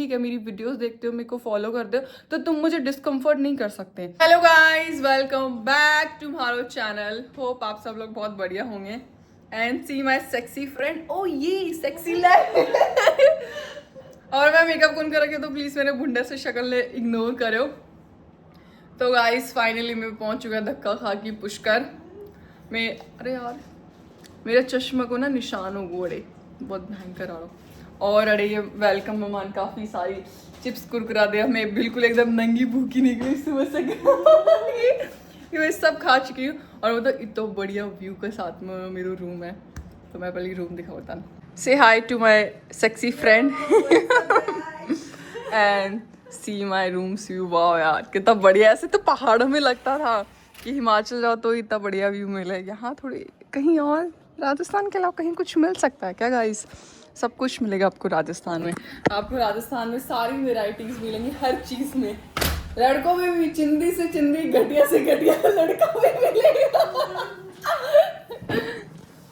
ठीक है, मेरी वीडियोस देखते हो, मेरे को फॉलो करते हो, तो तुम मुझे डिस्कम्फर्ट नहीं कर सकते। Hello guys, welcome back to मारो चैनल। होप आप सब लोग बहुत बढ़िया होंगे। And see my sexy friend, oh ये सेक्सी लाइफ। और मैं मेकअप कौन कर रखी तो प्लीज मेरे बुंडे से शक्ल इग्नोर करो। तो गाइस फाइनली मैं पहुंच चुका धक्का खा की पुष्कर में। अरे यार मेरे चश्मे को ना निशान हो गए, बहुत भयंकर आ रहा। और अरे ये वेलकम मेहमान काफ़ी सारी चिप्स कुरकुरा दिया, मैं बिल्कुल एकदम नंगी भूखी निकली सुबह से। ये मैं सब खा चुकी हूँ। और मतलब इतना बढ़िया व्यू के साथ में मेरा रूम है, तो मैं पहले रूम दिखाता हूँ। Say hi to my sexy friend and see my room view. वाह यार कितना बढ़िया। ऐसे तो पहाड़ों में लगता था कि हिमाचल जाओ तो इतना बढ़िया व्यू मिले, यहाँ थोड़ी कहीं और राजस्थान के अलावा कहीं कुछ मिल सकता है क्या गाइस? सब कुछ मिलेगा आपको राजस्थान में। आपको राजस्थान में सारी वेराइटीज मिलेंगी हर चीज में। लड़कों में भी चिंदी से चिंदी, घटिया से घटिया लड़का में मिलेगा।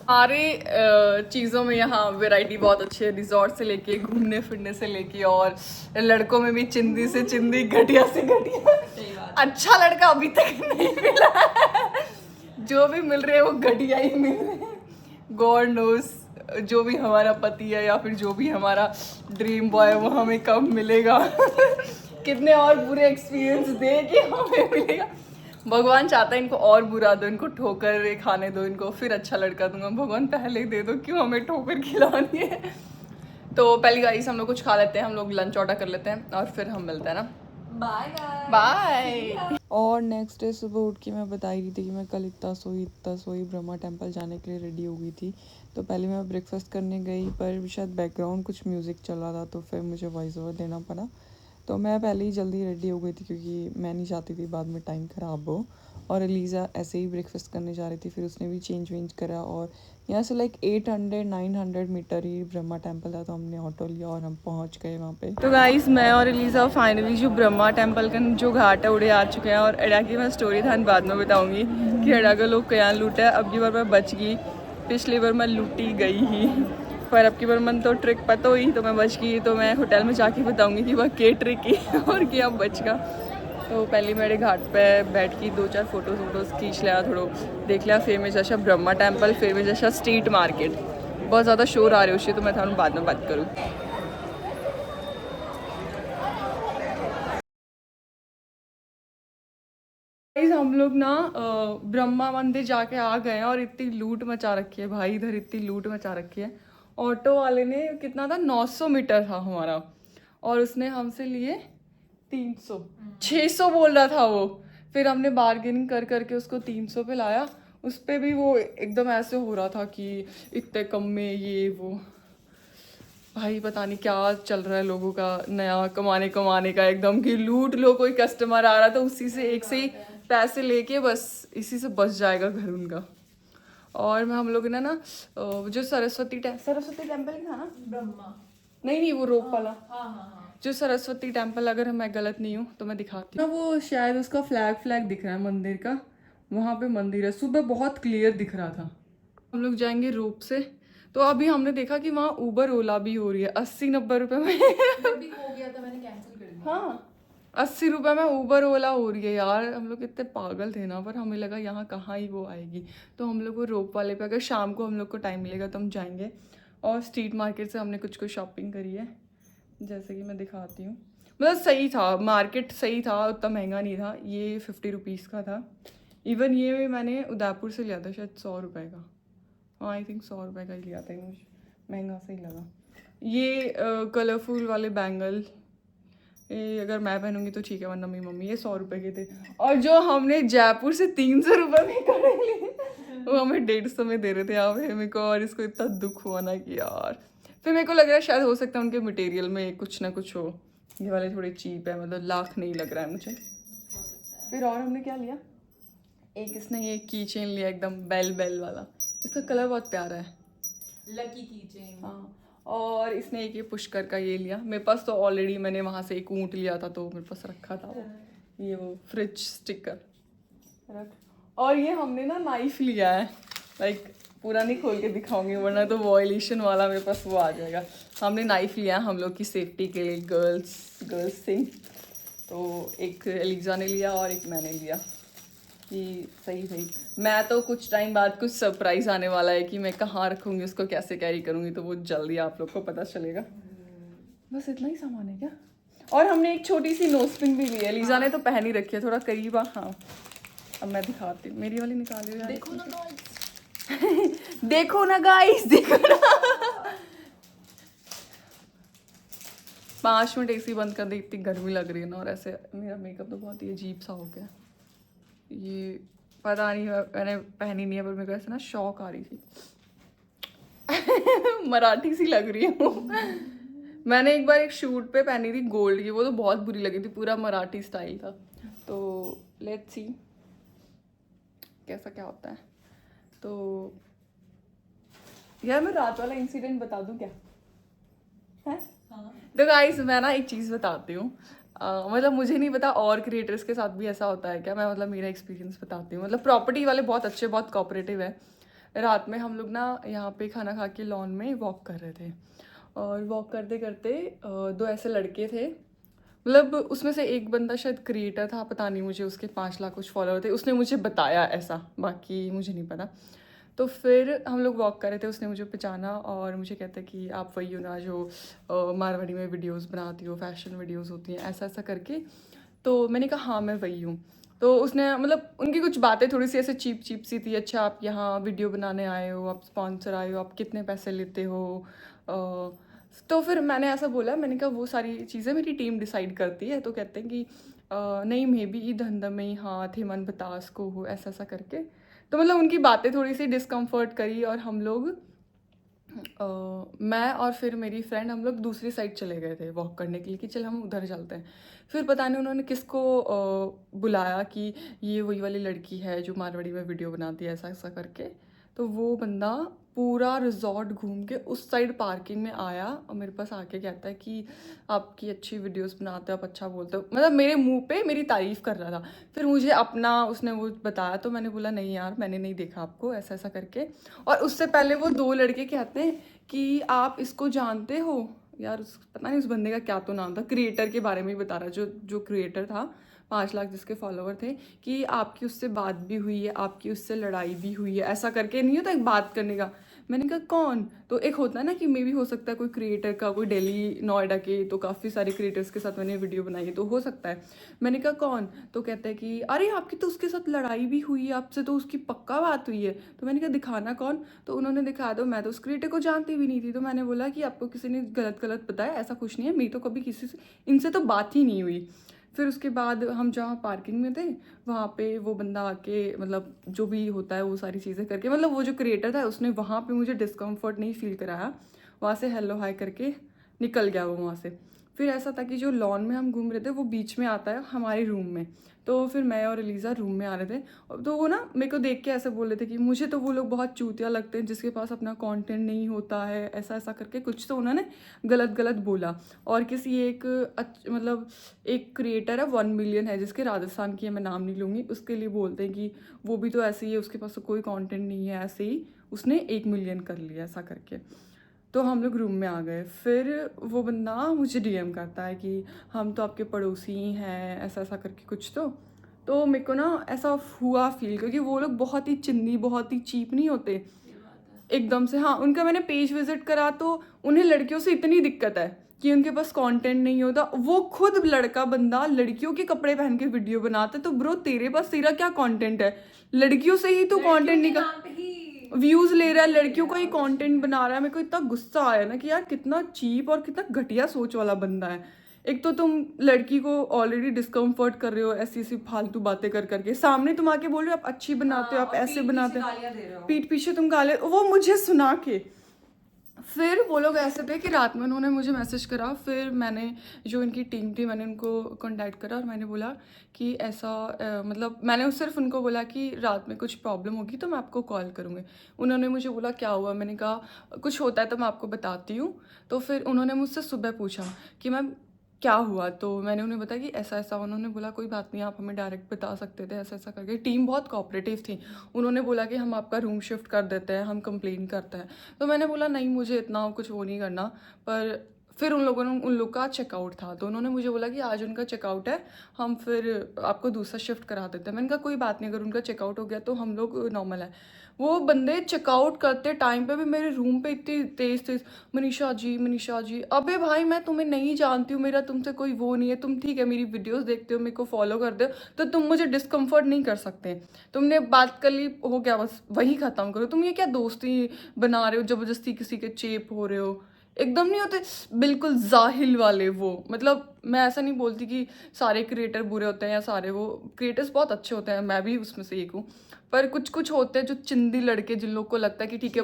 सारे चीज़ों में यहाँ वैरायटी बहुत अच्छी है, रिजॉर्ट से लेके घूमने फिरने से लेके। और लड़कों में भी चिंदी से चिंदी, घटिया से घटिया। अच्छा लड़का अभी तक नहीं मिला है। जो भी मिल रहे हैं वो घटिया ही मिल रहे हैं। गॉड नोस जो भी हमारा पति है या फिर जो भी हमारा ड्रीम बॉय वो हमें कब मिलेगा। कितने और बुरे एक्सपीरियंस दे कि हमें मिलेगा। भगवान चाहता है इनको और बुरा दो, इनको ठोकर खाने दो, इनको फिर अच्छा लड़का दूंगा। भगवान पहले ही दे दो, क्यों हमें ठोकर खिलानी है। तो पहली गाइस हम लोग कुछ खा लेते हैं, हम लोग लंच ऑर्डर कर लेते हैं और फिर हम मिलते हैं ना। Bye bye. और नेक्स्ट डे सुबह उठ के मैं बता रही थी कि मैं कल इतना सोई ब्रह्मा टेम्पल जाने के लिए रेडी हो गई थी। तो पहले मैं ब्रेकफास्ट करने गई, पर शायद बैकग्राउंड कुछ म्यूज़िक चल रहा था तो फिर मुझे वॉइस ओवर देना पड़ा। तो मैं पहले ही जल्दी रेडी हो गई थी क्योंकि मैं नहीं चाहती थी बाद में टाइम ख़राब हो। और एलिज़ा ऐसे ही ब्रेकफास्ट करने जा रही थी, फिर उसने भी चेंज वेंज करा। और यहाँ से लाइक 800-900 मीटर ही ब्रह्मा टेम्पल था, तो हमने ऑटो लिया और हम पहुँच गए वहाँ पे। तो गाइस मैं और एलिज़ा फाइनली जो ब्रह्मा टेम्पल का जो घाट है उड़े आ चुके हैं। और एडा की मैं स्टोरी था बाद में बताऊँगी कि एडा का लोग क्या लूटा है। अब की बार मैं बच गई, पिछली बार मैं लूटी गई ही, पर अब की बार मन तो ट्रिक पता हुई तो मैं बच गई। तो मैं होटल में जाके बताऊंगी कि वह के ट्रिक की और क्या बच गया। तो पहले मेरे घाट पे बैठ के 2-4 फोटोज खींच लिया, थोड़ा देख लिया। फिर मैं जैसा ब्रह्मा टेम्पल, फिर मैं जैसा स्ट्रीट मार्केट। बहुत ज़्यादा शोर आ रही है उससे, तो मैं थानू बाद में बात करूँ। हम लोग ना ब्रह्मा मंदिर जाके आ गए हैं और इतनी लूट मचा रखी है भाई, इधर इतनी लूट मचा रखी है। ऑटो वाले ने कितना था, 900 मीटर था हमारा और उसने हमसे लिए 300, 600 बोल रहा था वो। फिर हमने बार्गेनिंग कर करके उसको 300 पे लाया। उस पर भी वो एकदम ऐसे हो रहा था कि इतने कम में ये वो। भाई पता नहीं क्या चल रहा है लोगों का, नया कमाने का एकदम कि लूट लो। कोई कस्टमर आ रहा था उसी से एक से ही पैसे लेके बस इसी से बच जाएगा घर उनका। और मैं हम लोग ने ना जो सरस्वती टेम्पल था ना, ब्रह्मा नहीं वो रोप वाला। जो सरस्वती टेम्पल, अगर मैं गलत नहीं हूँ तो मैं दिखाती हूँ ना, वो शायद उसका फ्लैग दिख रहा है मंदिर का। वहाँ पे मंदिर है, सुबह बहुत क्लियर दिख रहा था। हम लोग जाएंगे रोप से। तो अभी हमने देखा कि वहाँ उबर ओला भी हो रही है 80-90 रुपए में। भी हो गया था, मैंने कैंसिल कर दिया। हाँ 80 रुपए में उबर ओला हो रही है यार। हम लोग इतने पागल थे ना, पर हमें लगा यहाँ कहाँ ही वो आएगी। तो हम लोग वो रोप वाले पे, अगर शाम को हम लोग को टाइम मिलेगा तो हम जाएंगे। और स्ट्रीट मार्केट से हमने कुछ शॉपिंग करी है, जैसे कि मैं दिखाती हूँ। मतलब सही था, मार्केट सही था, उतना महंगा नहीं था। ये 50 रुपीज़ का था। इवन ये मैंने उदयपुर से लिया था शायद 100 रुपये का। हाँ आई थिंक 100 रुपये का ही लिया था, मुझे महंगा सही लगा। ये कलरफुल वाले बैंगल, ये अगर मैं पहनूंगी तो ठीक है, वरना मेरी मम्मी। ये 100 रुपये के थे। और जो हमने जयपुर से 300 रुपये में करे लिए, वो हमें 150 में दे रहे थे यहाँ पे मेरे को। और इसको इतना दुख हुआ ना कि यार, फिर मेरे को लग रहा है शायद हो सकता है उनके मटेरियल में कुछ ना कुछ हो। ये वाले थोड़े चीप है, मतलब लाख नहीं लग रहा है मुझे। फिर और हमने क्या लिया, एक इसने ये की चेन लिया एकदम बेल वाला। इसका कलर बहुत प्यारा है, लकी की चेन। हाँ। और इसने एक ये पुष्कर का ये लिया। मेरे पास तो ऑलरेडी मैंने वहाँ से एक ऊँट लिया था तो मेरे पास रखा था वो, ये वो फ्रिज स्टिकर रख। और ये हमने ना नाइफ लिया है, लाइक पूरा नहीं खोल के दिखाऊंगी वरना तो वॉयलेशन वाला मेरे पास वो आ जाएगा। हमने नाइफ लिया हम लोग की सेफ्टी के लिए, गर्ल्स थिंग। तो एक एलिजा ने लिया और एक मैंने लिया कि सही। मैं तो कुछ टाइम बाद कुछ सरप्राइज आने वाला है कि मैं कहाँ रखूँगी उसको, कैसे कैरी करूँगी, तो वो जल्दी आप लोग को पता चलेगा। बस इतना ही सामान है क्या? और हमने एक छोटी सी नोज पिन भी ली है, एलिजा ने तो पहन ही रखी है, थोड़ा करीब आ। हाँ अब मैं दिखाती हूँ, मेरी वाली निकाली यार। देखो ना गाइस देखो ना गाइस, देखो ना। 5 मिनट एसी बंद कर दी, इतनी गर्मी लग रही है ना। और ऐसे मेरा मेकअप तो बहुत ही अजीब सा हो गया, ये पता नहीं मैंने पहनी नहीं है पर मेरे को ऐसे ना शौक आ रही थी। मराठी सी लग रही हूँ। मैंने एक बार एक शूट पे पहनी थी गोल्ड की, वो तो बहुत बुरी लगी थी, पूरा मराठी स्टाइल था। तो लेट्स सी कैसा क्या होता है। तो यार मैं रात वाला इंसिडेंट बता दूं क्या है? तो गाइस मैं ना एक चीज़ बताती हूँ, मतलब मुझे नहीं पता और क्रिएटर्स के साथ भी ऐसा होता है क्या। मैं मतलब मेरा एक्सपीरियंस बताती हूँ। मतलब प्रॉपर्टी वाले बहुत अच्छे, बहुत कोऑपरेटिव है। रात में हम लोग ना यहाँ पे खाना खा के लॉन में वॉक कर रहे थे, और वॉक करते करते 2 ऐसे लड़के थे। मतलब उसमें से एक बंदा शायद क्रिएटर था, पता नहीं, मुझे उसके 5 लाख कुछ फॉलोअर थे, उसने मुझे बताया ऐसा, बाकी मुझे नहीं पता। तो फिर हम लोग वॉक कर रहे थे, उसने मुझे पहचाना और मुझे कहता है कि आप वही हो ना जो मारवाड़ी में वीडियोस बनाती हो, फैशन वीडियोस होती हैं, ऐसा ऐसा करके। तो मैंने कहा हाँ मैं वही हूँ। तो उसने मतलब उनकी कुछ बातें थोड़ी सी ऐसे चीप सी थी। अच्छा आप यहाँ वीडियो बनाने आए हो, आप स्पॉन्सर आए हो, आप कितने पैसे लेते हो? तो फिर मैंने ऐसा बोला, मैंने कहा वो सारी चीज़ें मेरी टीम डिसाइड करती है। तो कहते हैं कि नहीं मे बी ई धंधा में ही हाँ थे मन बतास को हो, ऐसा ऐसा करके। तो मतलब उनकी बातें थोड़ी सी डिस्कम्फर्ट करी और हम लोग मैं और फिर मेरी फ्रेंड हम लोग दूसरी साइड चले गए थे वॉक करने के लिए कि चल हम उधर चलते हैं। फिर पता नहीं उन्होंने किसको बुलाया कि ये वही वाली लड़की है जो मारवाड़ी में वीडियो बनाती है, ऐसा ऐसा करके। तो वो बंदा पूरा रिजॉर्ट घूम के उस साइड पार्किंग में आया और मेरे पास आके कहता है कि आपकी अच्छी वीडियोस बनाते हो, आप अच्छा बोलते हो, मतलब मेरे मुंह पे मेरी तारीफ़ कर रहा था। फिर मुझे अपना उसने वो बताया तो मैंने बोला नहीं यार मैंने नहीं देखा आपको, ऐसा ऐसा करके। और उससे पहले वो 2 लड़के कहते हैं कि आप इसको जानते हो यार, पता नहीं उस बंदे का क्या तो नाम था, क्रिएटर के बारे में ही बता रहा, जो क्रिएटर था 5 लाख जिसके फॉलोवर थे, कि आपकी उससे बात भी हुई है, आपकी उससे लड़ाई भी हुई है, ऐसा करके नहीं होता एक बात करने का। मैंने कहा कौन? तो एक होता है ना कि मे भी हो सकता है कोई क्रिएटर का, कोई दिल्ली नोएडा के, तो काफ़ी सारे क्रिएटर्स के साथ मैंने वीडियो बनाई है तो हो सकता है। मैंने कहा कौन? तो कहता है कि अरे आपकी तो उसके साथ लड़ाई भी हुई है, आपसे तो उसकी पक्का बात हुई है। तो मैंने कहा दिखाना कौन? तो उन्होंने दिखाया, तो मैं तो उस क्रिएटर को जानती भी नहीं थी। तो मैंने बोला कि आपको किसी ने गलत गलत बताया, ऐसा कुछ नहीं है, मेरी तो कभी किसी से इनसे तो बात ही नहीं हुई। फिर उसके बाद हम जहाँ पार्किंग में थे वहाँ पे वो बंदा आके मतलब जो भी होता है वो सारी चीज़ें करके, मतलब वो जो क्रिएटर था उसने वहाँ पे मुझे डिस्कम्फर्ट नहीं फील कराया, वहाँ से हेलो हाय करके निकल गया वो वहाँ से। फिर ऐसा था कि जो लॉन में हम घूम रहे थे वो बीच में आता है हमारे रूम में। तो फिर मैं और एलिजा रूम में आ रहे थे, तो वो ना मेरे को देख के ऐसे बोल रहे थे कि मुझे तो वो लोग बहुत चूतिया लगते हैं जिसके पास अपना कंटेंट नहीं होता है, ऐसा ऐसा करके कुछ तो उन्होंने गलत गलत बोला। और किसी एक मतलब एक क्रिएटर है 1 मिलियन है जिसके, राजस्थान की है, मैं नाम नहीं लूँगी, उसके लिए बोलते हैं कि वो भी तो ऐसे ही है, उसके पास तो कोई कंटेंट नहीं है, ऐसे ही उसने 1 मिलियन कर लिया, ऐसा करके। तो हम लोग रूम में आ गए। फिर वो बंदा मुझे डीएम करता है कि हम तो आपके पड़ोसी ही हैं, ऐसा ऐसा करके कुछ। तो मेरे को ना ऐसा हुआ फील, क्योंकि वो लोग बहुत ही चिंदी, बहुत ही चीप नहीं होते एकदम से। हाँ उनका मैंने पेज विजिट करा तो उन्हें लड़कियों से इतनी दिक्कत है कि उनके पास कंटेंट नहीं होता। वो खुद लड़का बंदा लड़कियों के कपड़े पहन के वीडियो बनाता है, तो ब्रो तेरे पास तेरा क्या कंटेंट है? लड़कियों से ही तो कंटेंट निकल, व्यूज ले रहा है, लड़कियों का ही कंटेंट बना रहा है। मेरे को इतना गुस्सा आया ना कि यार कितना चीप और कितना घटिया सोच वाला बंदा है। एक तो तुम लड़की को ऑलरेडी डिस्कम्फर्ट कर रहे हो ऐसी ऐसी फालतू बातें कर करके, सामने तुम आके बोल रहे हो आप अच्छी बनाते हो, आप ऐसे बनाते हो, पीठ पीछे तुम गाले, वो मुझे सुना के। फिर वो लोग ऐसे थे कि रात में उन्होंने मुझे मैसेज करा, फिर मैंने जो इनकी टीम थी मैंने उनको कांटेक्ट करा और मैंने बोला कि ऐसा मतलब मैंने सिर्फ उनको बोला कि रात में कुछ प्रॉब्लम होगी तो मैं आपको कॉल करूँगी। उन्होंने मुझे बोला क्या हुआ, मैंने कहा कुछ होता है तो मैं आपको बताती हूँ। तो फिर उन्होंने मुझसे सुबह पूछा कि मैम क्या हुआ, तो मैंने उन्हें बताया कि ऐसा ऐसा। उन्होंने बोला कोई बात नहीं, आप हमें डायरेक्ट बता सकते थे, ऐसा ऐसा करके। टीम बहुत कोऑपरेटिव थी। उन्होंने बोला कि हम आपका रूम शिफ्ट कर देते हैं, हम कंप्लेन करते हैं। तो मैंने बोला नहीं, मुझे इतना कुछ वो नहीं करना। पर फिर उन लोग का चेकआउट था, तो उन्होंने मुझे बोला कि आज उनका चेकआउट है, हम फिर आपको दूसरा शिफ्ट करा देते हैं। मैंने कहा कोई बात नहीं, अगर उनका चेकआउट हो गया तो हम लोग नॉर्मल है। वो बंदे चेकआउट करते टाइम पे भी मेरे रूम पे इतनी तेज तेज, मनीषा जी मनीषा जी। अबे भाई मैं तुम्हें नहीं जानती हूँ, मेरा तुमसे कोई वो नहीं है। तुम ठीक है मेरी वीडियोस देखते हो, मेरे को फॉलो करते हो, तो तुम मुझे डिस्कम्फर्ट नहीं कर सकते। तुमने बात कर ली, हो गया, बस वही ख़त्म करो। तुम ये क्या दोस्ती बना रहे हो, ज़बरदस्ती किसी के चेप हो रहे हो, एकदम नहीं होते बिल्कुल जाहिल वाले वो। मतलब मैं ऐसा नहीं बोलती कि सारे क्रिएटर बुरे होते हैं या सारे, वो क्रिएटर्स बहुत अच्छे होते हैं, मैं भी उसमें से एक हूँ। पर कुछ कुछ होते हैं जो चिंदी लड़के, जिन लोग को लगता है कि ठीक है,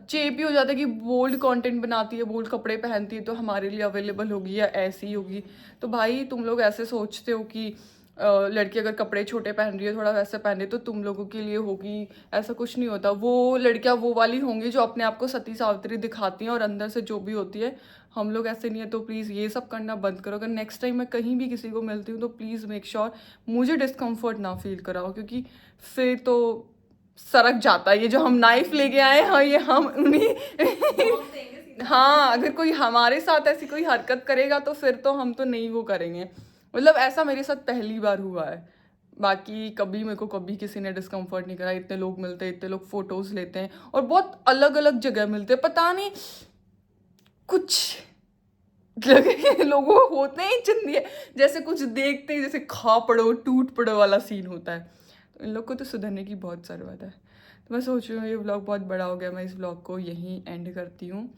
चेप ही हो जाता है कि बोल्ड कंटेंट बनाती है, बोल्ड कपड़े पहनती है तो हमारे लिए अवेलेबल होगी या ऐसी होगी। तो भाई तुम लोग ऐसे सोचते हो कि लड़की अगर कपड़े छोटे पहन रही है, थोड़ा वैसे पहन रही है, तो तुम लोगों के लिए होगी। ऐसा कुछ नहीं होता। वो लड़कियां वो वाली होंगी जो अपने आप को सती सावित्री दिखाती हैं और अंदर से जो भी होती है। हम लोग ऐसे नहीं है। तो प्लीज़ ये सब करना बंद करो। अगर नेक्स्ट टाइम मैं कहीं भी किसी को मिलती हूँ तो प्लीज़ मेक श्योर मुझे डिस्कम्फर्ट ना फील कराओ, क्योंकि फिर तो सरक जाता है। ये जो हम नाइफ लेके आए, हाँ ये हम उन्हीं हाँ, अगर कोई हमारे साथ ऐसी कोई हरकत करेगा तो फिर तो हम तो नहीं वो करेंगे। मतलब ऐसा मेरे साथ पहली बार हुआ है। बाकी कभी मेरे को कभी किसी ने डिस्कम्फर्ट नहीं करा। इतने लोग मिलते हैं, इतने लोग फोटोज लेते हैं और बहुत अलग अलग जगह मिलते हैं। पता नहीं कुछ जगह लोगों को होते ही चिंदी है, जैसे कुछ देखते ही जैसे खा पड़ो टूट पड़ो वाला सीन होता है। तो इन लोग को तो सुधरने की बहुत ज़रूरत है। तो मैं सोच रही हूँ ये व्लॉग बहुत बड़ा हो गया, मैं इस व्लॉग को यहीं एंड करती हूँ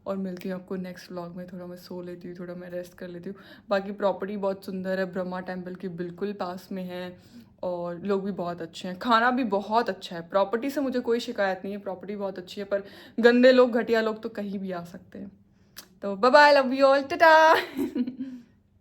और मिलती हूँ आपको नेक्स्ट व्लॉग में। थोड़ा मैं सो लेती हूँ, थोड़ा मैं रेस्ट कर लेती हूँ। बाकी प्रॉपर्टी बहुत सुंदर है, ब्रह्मा टेम्पल के बिल्कुल पास में है और लोग भी बहुत अच्छे हैं, खाना भी बहुत अच्छा है। प्रॉपर्टी से मुझे कोई शिकायत नहीं है, प्रॉपर्टी बहुत अच्छी है। पर गंदे लोग, घटिया लोग तो कहीं भी आ सकते हैं। तो bye bye, love you all, Tata.